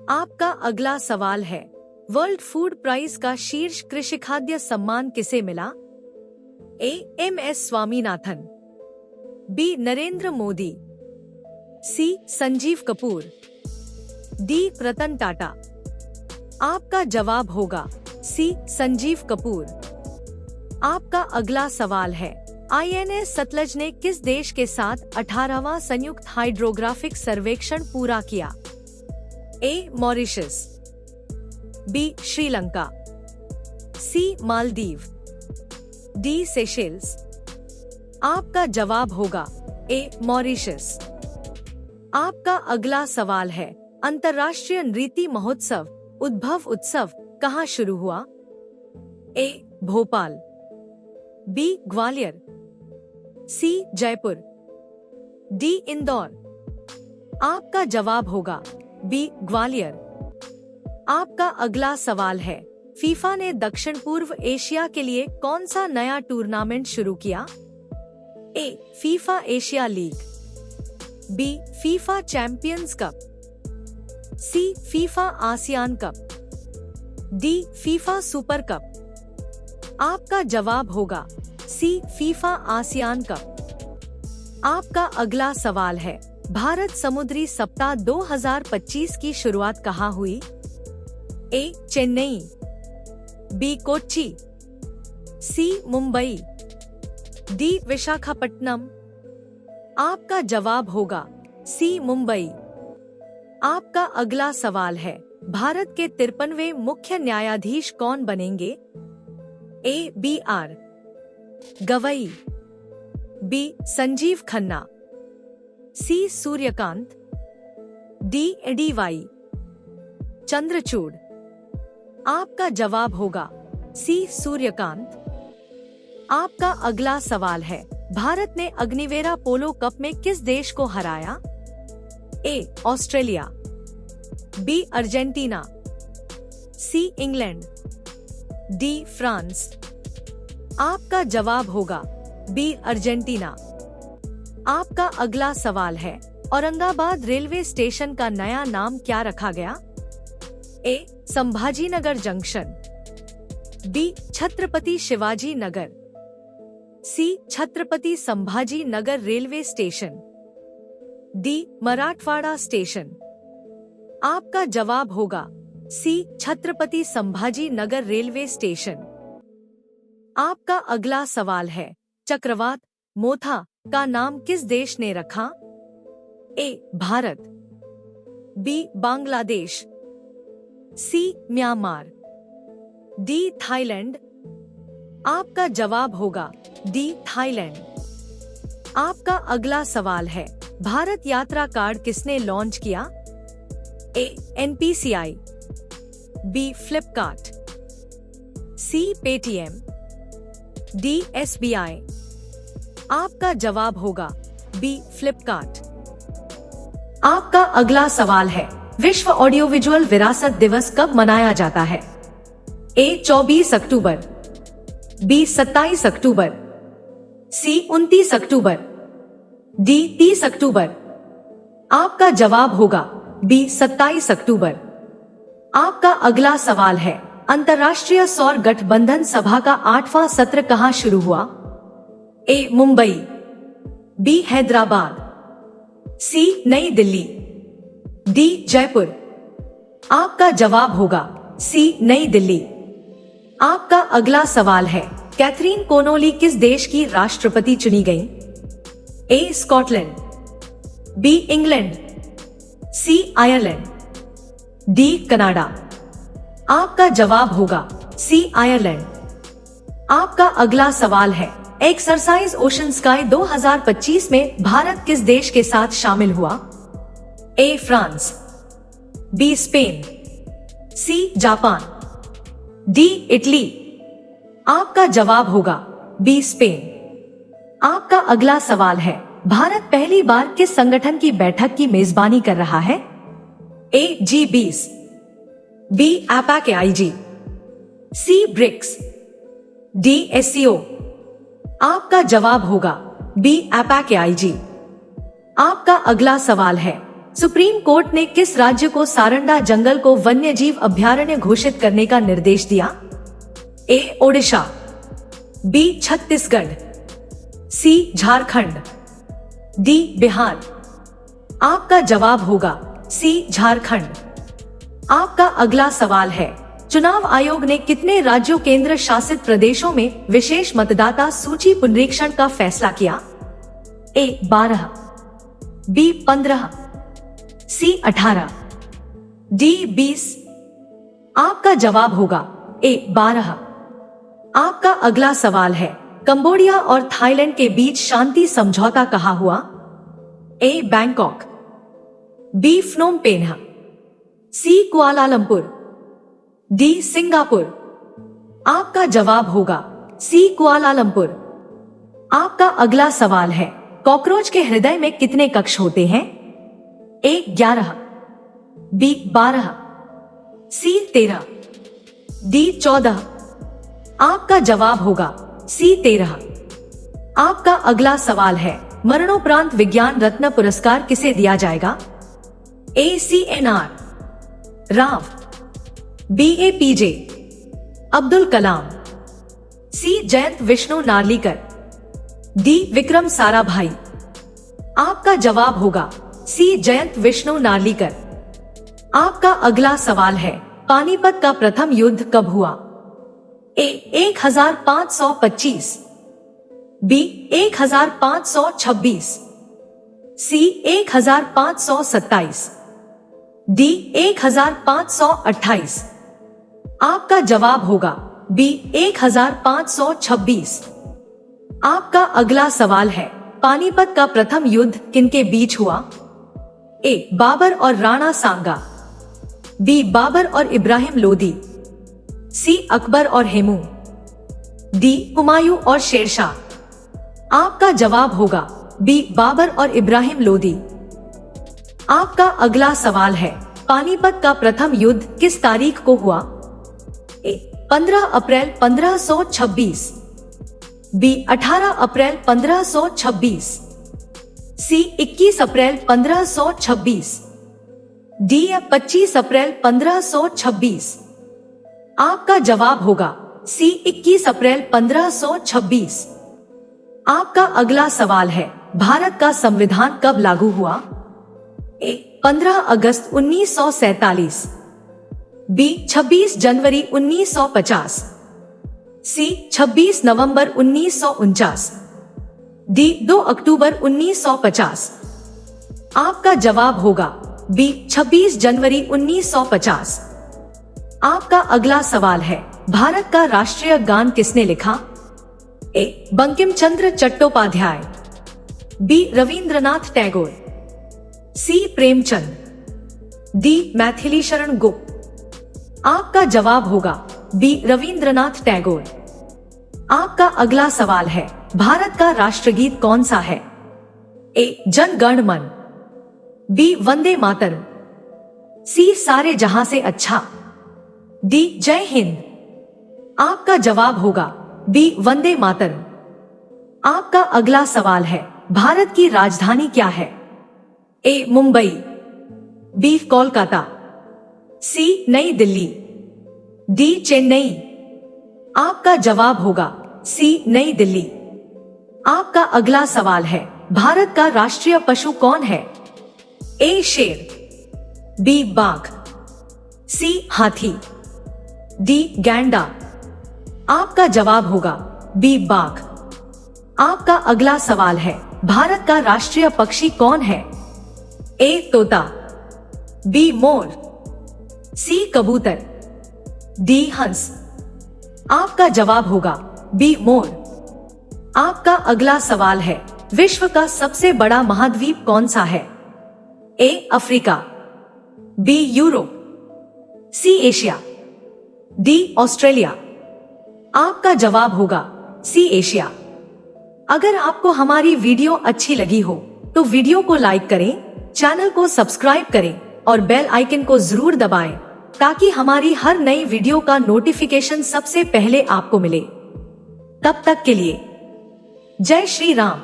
आपका अगला सवाल है, वर्ल्ड फूड प्राइज का शीर्ष कृषि खाद्य सम्मान किसे मिला? A. MS Swaminathan, B. Narendra Modi, C. Sanjeev Kapoor, D. Ratan Tata. आपका जवाब होगा सी. संजीव कपूर। आपका अगला सवाल है, INS सतलज ने किस देश के साथ 18वां संयुक्त हाइड्रोग्राफिक सर्वेक्षण पूरा किया? A. Mauritius, B. Sri Lanka, C. Maldives, D. Seychelles. आपका जवाब होगा ए. मॉरिशस। आपका अगला सवाल है, अंतर्राष्ट्रीय नृत्य महोत्सव उद्भव उत्सव कहाँ शुरू हुआ? ए. भोपाल, बी. ग्वालियर, सी. जयपुर, डी. इंदौर। आपका जवाब होगा बी. ग्वालियर। आपका अगला सवाल है, फीफा ने दक्षिण पूर्व एशिया के लिए कौन सा नया टूर्नामेंट शुरू किया? A. FIFA Asia league, B. FIFA champions cup, C. FIFA ASEAN cup, D. FIFA super cup. आपका जवाब होगा सी. FIFA ASEAN cup. आपका अगला सवाल है, भारत समुद्री सप्ताह 2025 की शुरुआत कहाँ हुई? ए. चेन्नई, बी. कोच्चि, सी. मुंबई, डी. विशाखापट्टनम। आपका जवाब होगा सी. मुंबई। आपका अगला सवाल है, भारत के 53वें मुख्य न्यायाधीश कौन बनेंगे? A. BR Gavai, B. Sanjiv Khanna, C. Surya Kant, D. DY Chandrachud. आपका जवाब होगा सी. सूर्यकांत। आपका अगला सवाल है, भारत ने अग्निवेरा पोलो कप में किस देश को हराया? A. Australia, B. Argentina, C. England, D. France. आपका जवाब होगा बी. अर्जेंटीना। आपका अगला सवाल है, औरंगाबाद रेलवे स्टेशन का नया नाम क्या रखा गया? A. Sambhajinagar junction, B. Chhatrapati Shivaji Nagar, C. Chhatrapati Sambhaji Nagar railway station, D. Marathwada station. आपका जवाब होगा C. Chhatrapati Sambhaji Nagar railway station. आपका अगला सवाल है, चक्रवात मोथा का नाम किस देश ने रखा? A. Bharat, B. Bangladesh, C. Myanmar, D. Thailand. आपका जवाब होगा डी. थाईलैंड। आपका अगला सवाल है, भारत यात्रा कार्ड किसने लॉन्च किया? A. NPCI, B. Flipkart, C. Paytm, D. SBI। आपका जवाब होगा बी. फ्लिपकार्ट। आपका अगला सवाल है, विश्व ऑडियो विजुअल विरासत दिवस कब मनाया जाता है? ए. 24 अक्टूबर, बी. 27 अक्टूबर, सी. 29 अक्टूबर, डी. 30 अक्टूबर। आपका जवाब होगा बी. 27 अक्टूबर। आपका अगला सवाल है, अंतर्राष्ट्रीय सौर गठबंधन सभा का 8वां सत्र कहाँ शुरू हुआ? ए. मुंबई, बी. हैदराबाद, सी. नई दिल्ली, डी. जयपुर। आपका जवाब होगा सी. नई दिल्ली। आपका अगला सवाल है, कैथरीन कोनोली किस देश की राष्ट्रपति चुनी गई? A. Scotland, B. England, C. Ireland, D. Canada. आपका जवाब होगा सी. आयरलैंड। आपका अगला सवाल है, एक्सरसाइज ओशन स्काई 2025 में भारत किस देश के साथ शामिल हुआ? A. France, B. Spain, C. Japan, D. Italy. आपका जवाब होगा बी. स्पेन। आपका अगला सवाल है, भारत पहली बार किस संगठन की बैठक की मेजबानी कर रहा है? A. G20, B. APEC AIG, C. BRICS, D. SCO। आपका जवाब होगा बी. APEC AIG। आपका अगला सवाल है, सुप्रीम कोर्ट ने किस राज्य को सारंडा जंगल को वन्यजीव अभयारण्य घोषित करने का निर्देश दिया? ए. ओडिशा, बी. छत्तीसगढ़, सी. झारखंड, डी. बिहार। आपका जवाब होगा सी. झारखंड। आपका अगला सवाल है, चुनाव आयोग ने कितने राज्यों केंद्र शासित प्रदेशों में विशेष मतदाता सूची पुनरीक्षण का फैसला किया? ए. 12, बी. 15, सी. 18, डी. 20। आपका जवाब होगा ए. 12। आपका अगला सवाल है, कंबोडिया और थाईलैंड के बीच शांति समझौता कहाँ हुआ? ए. Bangkok, B. फ्नोम पेन्ह, सी. Kuala Lumpur, D. सिंगापुर। आपका जवाब होगा सी. कुआलालंपुर। आपका अगला सवाल है, कॉकरोच के हृदय में कितने कक्ष होते हैं? ए. 11, बी. 12, सी. 13, डी. 14। आपका जवाब होगा सी. 13। आपका अगला सवाल है, मरणोपरांत विज्ञान रत्न पुरस्कार किसे दिया जाएगा? A. CNR Rao, B. APJ Abdul Kalam, C. Jayant Vishnu Narlikar, D. Vikram Sarabhai. आपका जवाब होगा सी. जयंत विष्णु नार्लीकर। आपका अगला सवाल है, पानीपत का प्रथम युद्ध कब हुआ? ए. 1525, बी. 1526, सी. 1527, डी. 1528। आपका जवाब होगा बी. 1526। आपका अगला सवाल है, पानीपत का प्रथम युद्ध किनके बीच हुआ? ए. बाबर और राणा सांगा, बी. बाबर और इब्राहिम लोदी, सी. अकबर और हेमू, डी. हुमायूं और शेरशाह। आपका जवाब होगा बी. बाबर और इब्राहिम लोदी। आपका अगला सवाल है, पानीपत का प्रथम युद्ध किस तारीख को हुआ? ए. 15 अप्रैल 1526, बी. 18 अप्रैल 1526, सी. 21 अप्रैल 1526, डी. 25 अप्रैल 1526। आपका जवाब होगा सी. 21 अप्रैल 1526। आपका अगला सवाल है, भारत का संविधान कब लागू हुआ? ए. 15 अगस्त 1947, बी. 26 जनवरी 1950, सी. 26 नवंबर 1949, डी. 2 अक्टूबर 1950। आपका जवाब होगा बी. 26 जनवरी 1950। आपका अगला सवाल है, भारत का राष्ट्रीय गान किसने लिखा? ए. बंकिम चंद्र चट्टोपाध्याय, बी. रविंद्रनाथ टैगोर, सी. प्रेमचंद, डी. मैथिली शरण गुप्त। आपका जवाब होगा बी. रविंद्रनाथ टैगोर। आपका अगला सवाल है, भारत का राष्ट्रगीत कौन सा है? ए. जन गण मन, बी. वंदे मातरम, सी. सारे जहां से अच्छा, डी. जय हिंद। आपका जवाब होगा बी. वंदे मातरम। आपका अगला सवाल है, भारत की राजधानी क्या है? ए. मुंबई, बी. कोलकाता, सी. नई दिल्ली, डी. चेन्नई। आपका जवाब होगा सी. नई दिल्ली। आपका अगला सवाल है, भारत का राष्ट्रीय पशु कौन है? ए. शेर, बी. बाघ, सी. हाथी, डी. गैंडा। आपका जवाब होगा बी. बाघ। आपका अगला सवाल है, भारत का राष्ट्रीय पक्षी कौन है? ए. तोता, बी. मोर, सी. कबूतर, डी. हंस। आपका जवाब होगा बी. मोर। आपका अगला सवाल है, विश्व का सबसे बड़ा महाद्वीप कौन सा है? A. Africa, B. Europe, C. Asia, D. Australia. आपका जवाब होगा सी. एशिया। अगर आपको हमारी वीडियो अच्छी लगी हो तो वीडियो को लाइक करें, चैनल को सब्सक्राइब करें और बेल आइकन को जरूर दबाएं ताकि हमारी हर नई वीडियो का नोटिफिकेशन सबसे पहले आपको मिले। तब तक के लिए जय श्री राम।